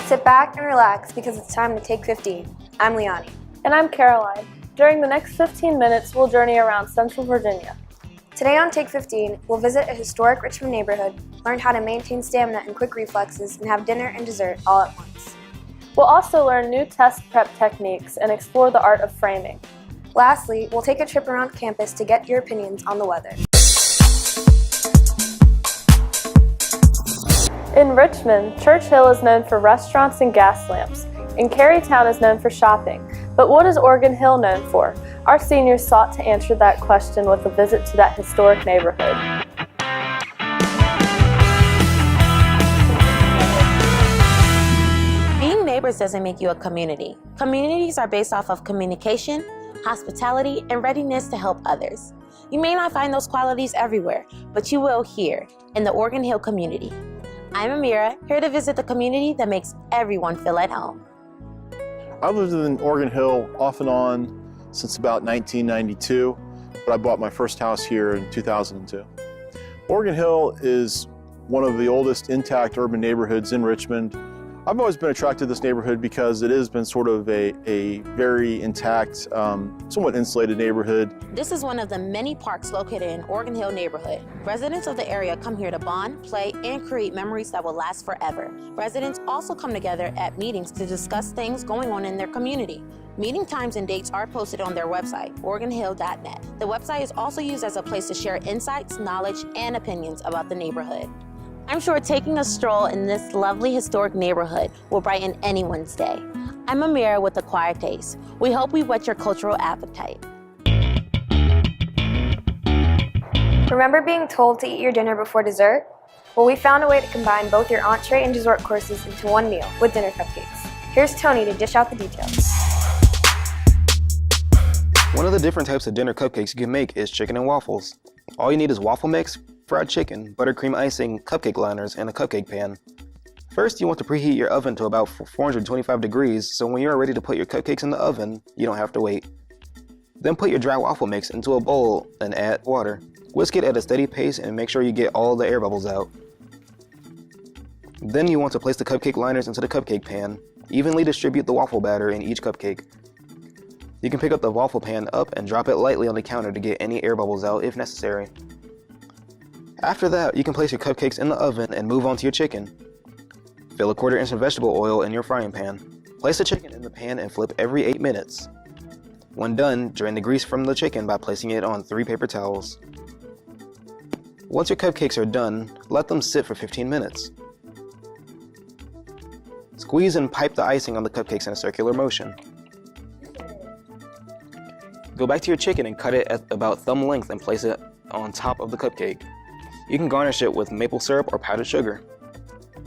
Sit back and relax because it's time to take 15. I'm Liani. And I'm Caroline. During the next 15 minutes, we'll journey around Central Virginia. Today on Take 15, we'll visit a historic Richmond neighborhood, learn how to maintain stamina and quick reflexes, and have dinner and dessert all at once. We'll also learn new test prep techniques and explore the art of framing. Lastly, we'll take a trip around campus to get your opinions on the weather. In Richmond, Church Hill is known for restaurants and gas lamps, and Carytown is known for shopping. But what is Organ Hill known for? Our seniors sought to answer that question with a visit to that historic neighborhood. Being neighbors doesn't make you a community. Communities are based off of communication, hospitality, and readiness to help others. You may not find those qualities everywhere, but you will here in the Organ Hill community. I'm Amira, here to visit the community that makes everyone feel at home. I've lived in Organ Hill off and on since about 1992, but I bought my first house here in 2002. Organ Hill is one of the oldest intact urban neighborhoods in Richmond. I've always been attracted to this neighborhood because it has been sort of a very intact, somewhat insulated neighborhood. This is one of the many parks located in Organ Hill neighborhood. Residents of the area come here to bond, play, and create memories that will last forever. Residents also come together at meetings to discuss things going on in their community. Meeting times and dates are posted on their website, organhill.net. The website is also used as a place to share insights, knowledge, and opinions about the neighborhood. I'm sure taking a stroll in this lovely historic neighborhood will brighten anyone's day. I'm Amira with Acquired Taste. We hope we whet your cultural appetite. Remember being told to eat your dinner before dessert? Well, we found a way to combine both your entree and dessert courses into one meal with dinner cupcakes. Here's Tony to dish out the details. One of the different types of dinner cupcakes you can make is chicken and waffles. All you need is waffle mix, fried chicken, buttercream icing, cupcake liners, and a cupcake pan. First, you want to preheat your oven to about 425 degrees, so when you're ready to put your cupcakes in the oven, you don't have to wait. Then put your dry waffle mix into a bowl and add water. Whisk it at a steady pace and make sure you get all the air bubbles out. Then you want to place the cupcake liners into the cupcake pan. Evenly distribute the waffle batter in each cupcake. You can pick up the waffle pan up and drop it lightly on the counter to get any air bubbles out if necessary. After that, you can place your cupcakes in the oven and move on to your chicken. Fill a 1/4 inch of vegetable oil in your frying pan. Place the chicken in the pan and flip every 8 minutes. When done, drain the grease from the chicken by placing it on 3 paper towels. Once your cupcakes are done, let them sit for 15 minutes. Squeeze and pipe the icing on the cupcakes in a circular motion. Go back to your chicken and cut it at about thumb length and place it on top of the cupcake. You can garnish it with maple syrup or powdered sugar.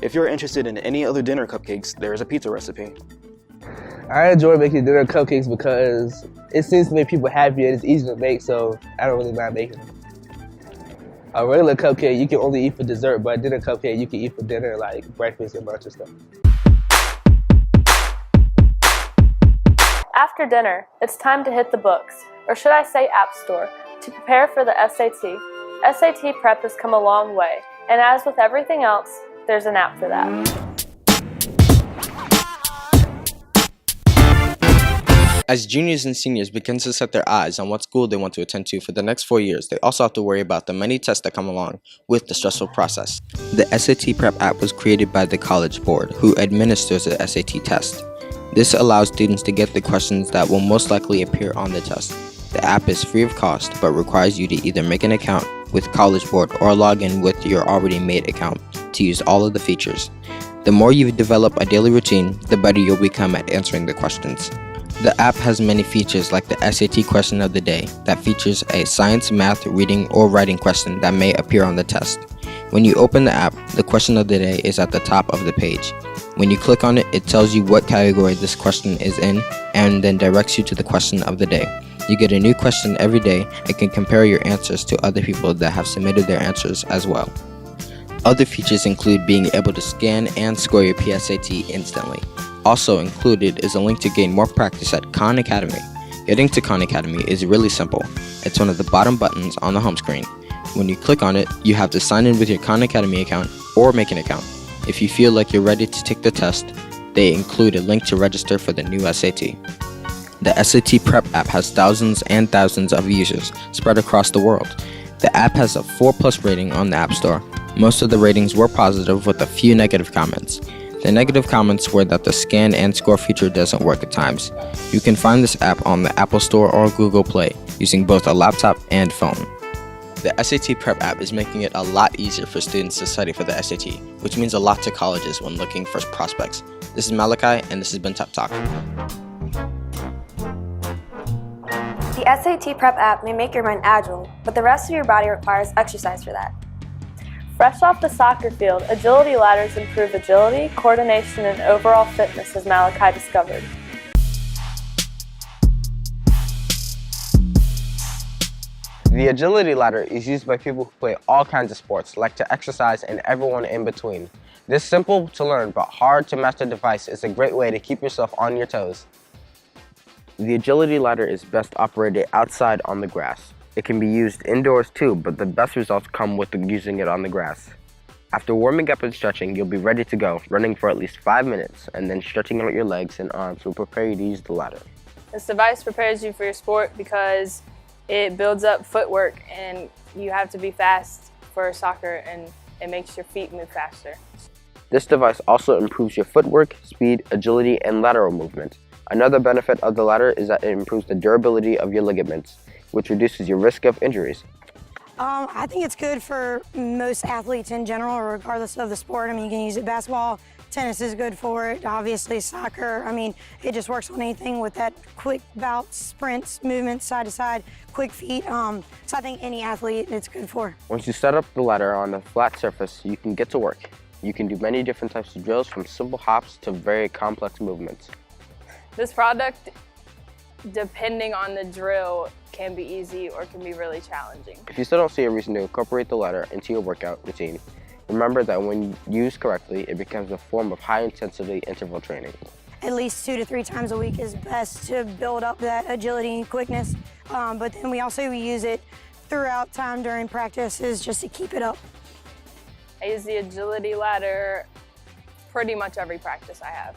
If you're interested in any other dinner cupcakes, there is a pizza recipe. I enjoy making dinner cupcakes because it seems to make people happy and it's easy to make, so I don't really mind making them. A regular cupcake you can only eat for dessert, but a dinner cupcake you can eat for dinner, like breakfast and lunch and stuff. After dinner, it's time to hit the books, or should I say App Store, to prepare for the SAT. SAT prep has come a long way, and as with everything else, there's an app for that. As juniors and seniors begin to set their eyes on what school they want to attend to for the next 4 years, they also have to worry about the many tests that come along with the stressful process. The SAT Prep app was created by the College Board, who administers the SAT test. This allows students to get the questions that will most likely appear on the test. The app is free of cost, but requires you to either make an account with College Board or log in with your already made account to use all of the features. The more you develop a daily routine, the better you'll become at answering the questions. The app has many features like the SAT question of the day that features a science, math, reading, or writing question that may appear on the test. When you open the app, the question of the day is at the top of the page. When you click on it, it tells you what category this question is in and then directs you to the question of the day. You get a new question every day and can compare your answers to other people that have submitted their answers as well. Other features include being able to scan and score your PSAT instantly. Also included is a link to gain more practice at Khan Academy. Getting to Khan Academy is really simple. It's one of the bottom buttons on the home screen. When you click on it, you have to sign in with your Khan Academy account or make an account. If you feel like you're ready to take the test, they include a link to register for the new SAT. The SAT Prep app has thousands and thousands of users spread across the world. The app has a 4+ rating on the App Store. Most of the ratings were positive with a few negative comments. The negative comments were that the scan and score feature doesn't work at times. You can find this app on the Apple Store or Google Play using both a laptop and phone. The SAT Prep app is making it a lot easier for students to study for the SAT, which means a lot to colleges when looking for prospects. This is Malachi, and this has been Tep Talk. The SAT Prep app may make your mind agile, but the rest of your body requires exercise for that. Fresh off the soccer field, agility ladders improve agility, coordination, and overall fitness, as Malachi discovered. The agility ladder is used by people who play all kinds of sports, like to exercise, and everyone in between. This simple to learn but hard to master device is a great way to keep yourself on your toes. The agility ladder is best operated outside on the grass. It can be used indoors too, but the best results come with using it on the grass. After warming up and stretching, you'll be ready to go, running for at least 5 minutes, and then stretching out your legs and arms will prepare you to use the ladder. This device prepares you for your sport because it builds up footwork, and you have to be fast for soccer, and it makes your feet move faster. This device also improves your footwork, speed, agility, and lateral movement. Another benefit of the ladder is that it improves the durability of your ligaments, which reduces your risk of injuries. I think it's good for most athletes in general, regardless of the sport. I mean, you can use it basketball, tennis is good for it, obviously soccer. I mean, it just works on anything with that quick bouts, sprints, movements, side to side, quick feet. So I think any athlete it's good for. Once you set up the ladder on a flat surface, you can get to work. You can do many different types of drills, from simple hops to very complex movements. This product, depending on the drill, can be easy or can be really challenging. If you still don't see a reason to incorporate the ladder into your workout routine, remember that when used correctly, it becomes a form of high-intensity interval training. At least 2 to 3 times a week is best to build up that agility and quickness. But then we also use it throughout time during practices just to keep it up. I use the agility ladder pretty much every practice I have.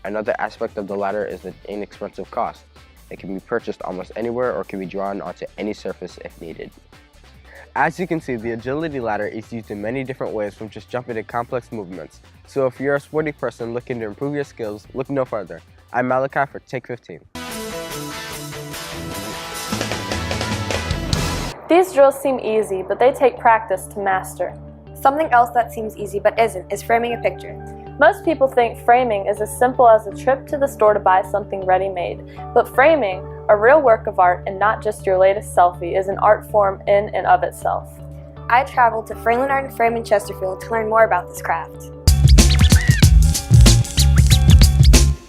Another aspect of the ladder is the inexpensive cost. It can be purchased almost anywhere or can be drawn onto any surface if needed. As you can see, the agility ladder is used in many different ways, from just jumping to complex movements. So if you're a sporty person looking to improve your skills, look no further. I'm Malachi for Take15. These drills seem easy, but they take practice to master. Something else that seems easy but isn't is framing a picture. Most people think framing is as simple as a trip to the store to buy something ready-made, but framing, a real work of art and not just your latest selfie, is an art form in and of itself. I traveled to Franklin Art & Frame in Chesterfield to learn more about this craft.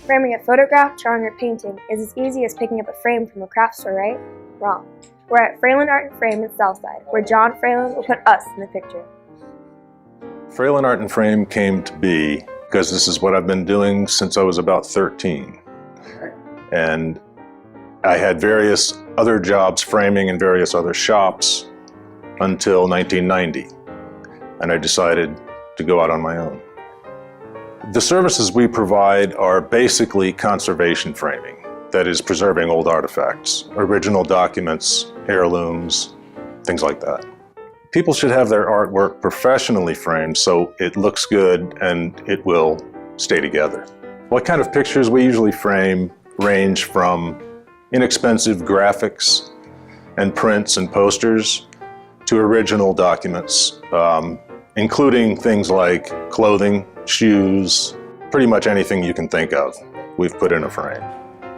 Framing a photograph, drawing, or painting is as easy as picking up a frame from a craft store, right? Wrong. We're at Franklin Art & Frame in Southside, where John Franklin will put us in the picture. Franklin Art & Frame came to be because this is what I've been doing since I was about 13. And I had various other jobs framing in various other shops until 1990. And I decided to go out on my own. The services we provide are basically conservation framing. That is, preserving old artifacts, original documents, heirlooms, things like that. People should have their artwork professionally framed so it looks good and it will stay together. What kind of pictures we usually frame range from inexpensive graphics and prints and posters to original documents, including things like clothing, shoes, pretty much anything you can think of, we've put in a frame.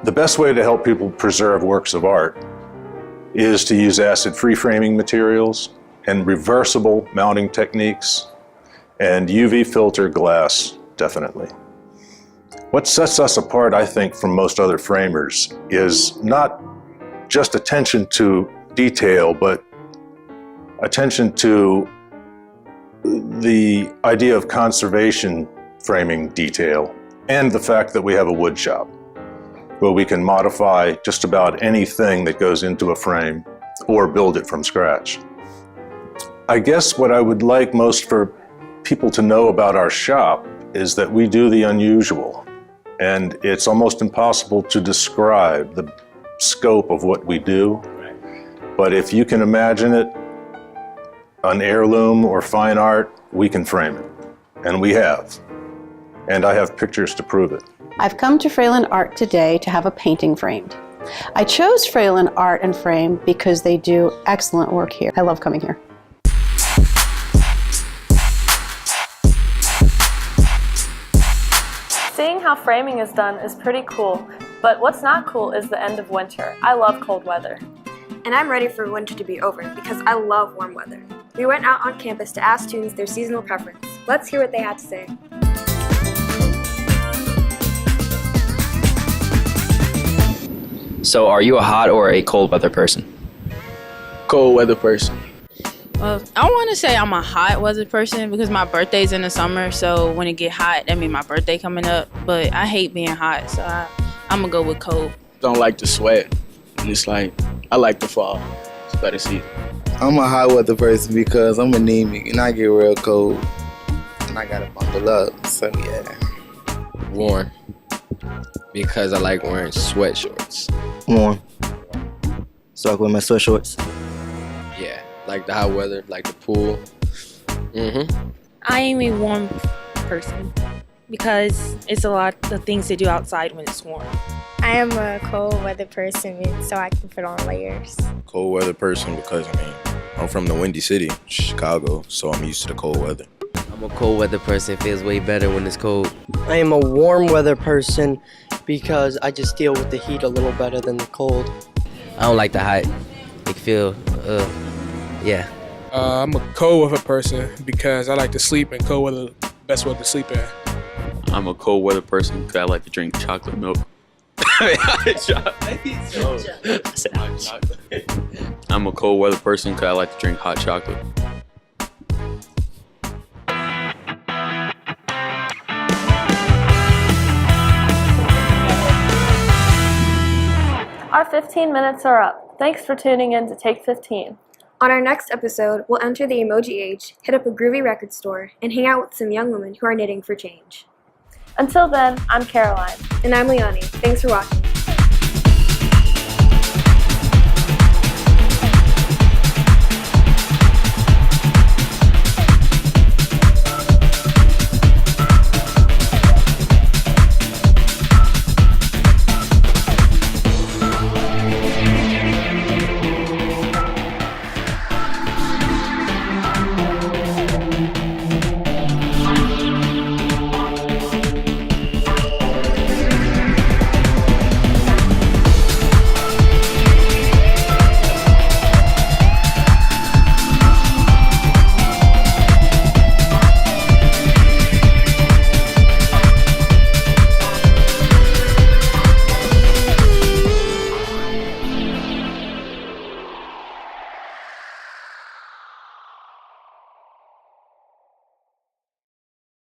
The best way to help people preserve works of art is to use acid-free framing materials and reversible mounting techniques and UV filter glass, definitely. What sets us apart, I think, from most other framers is not just attention to detail, but attention to the idea of conservation framing detail, and the fact that we have a wood shop where we can modify just about anything that goes into a frame or build it from scratch. I guess what I would like most for people to know about our shop is that we do the unusual, and it's almost impossible to describe the scope of what we do. But if you can imagine it, an heirloom or fine art, we can frame it, and we have. And I have pictures to prove it. I've come to Fralin Art today to have a painting framed. I chose Fralin Art and Frame because they do excellent work here. I love coming here. Seeing how framing is done is pretty cool, but what's not cool is the end of winter. I love cold weather. And I'm ready for winter to be over because I love warm weather. We went out on campus to ask students their seasonal preference. Let's hear what they had to say. So are you a hot or a cold weather person? Cold weather person. Well, I want to say I'm a hot weather person because my birthday's in the summer, so when it get hot, that means my birthday coming up. But I hate being hot, so I'm gonna go with cold. Don't like to sweat. And it's like, I like the fall. It's better season. I'm a hot weather person because I'm anemic and I get real cold and I gotta bundle up, so yeah. Warm, because I like wearing sweat shorts. Warm. So I can wear my sweat shorts. Yeah, like the hot weather, like the pool. I am a warm person because it's a lot of things to do outside when it's warm. I am a cold weather person so I can put on layers. Cold weather person because, I'm from the Windy City, Chicago, so I'm used to the cold weather. I'm a cold weather person. It feels way better when it's cold. I am a warm weather person because I just deal with the heat a little better than the cold. I don't like the hot. It feel, yeah. I'm a cold weather person because I like to sleep in cold weather, best weather to sleep in. I'm a cold weather person because I like to drink chocolate milk. I'm a cold weather person because I like to drink hot chocolate. Our 15 minutes are up. Thanks for tuning in to Take 15. On our next episode, we'll enter the emoji age, hit up a groovy record store, and hang out with some young women who are knitting for change. Until then, I'm Caroline. And I'm Leonie. Thanks for watching.